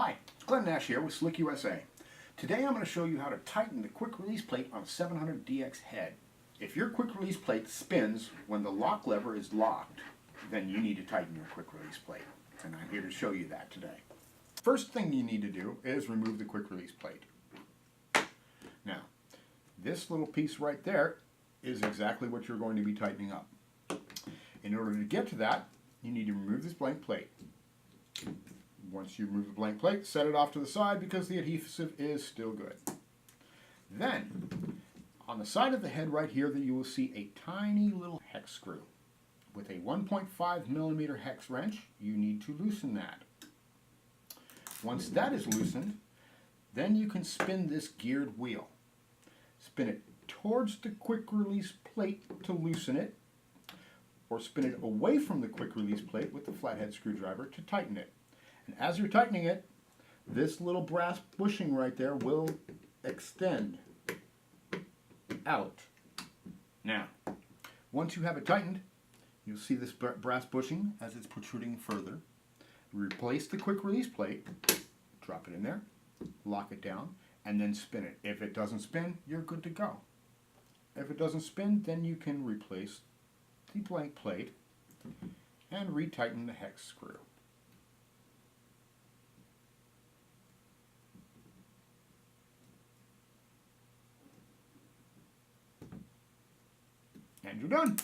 Hi, Glenn Nash here with Slik USA. Today I'm going to show you how to tighten the quick release plate on a 700DX head. If your quick release plate spins when the lock lever is locked, then you need to tighten your quick release plate. And I'm here to show you that today. First thing you need to do is remove the quick release plate. Now, this little piece right there is exactly what you're going to be tightening up. In order to get to that, you need to remove this blank plate. Once you remove the blank plate, set it off to the side because the adhesive is still good. Then, on the side of the head right here, that you will see a tiny little hex screw. With a 1.5mm hex wrench, you need to loosen that. Once that is loosened, then you can spin this geared wheel. Spin it towards the quick release plate to loosen it, or spin it away from the quick release plate with the flathead screwdriver to tighten it. And as you're tightening it, this little brass bushing right there will extend out. Now, once you have it tightened, you'll see this brass bushing as it's protruding further. Replace the quick release plate, drop it in there, lock it down, and then spin it. If it doesn't spin, you're good to go. If it doesn't spin, then you can replace the blank plate and retighten the hex screw. And you're done.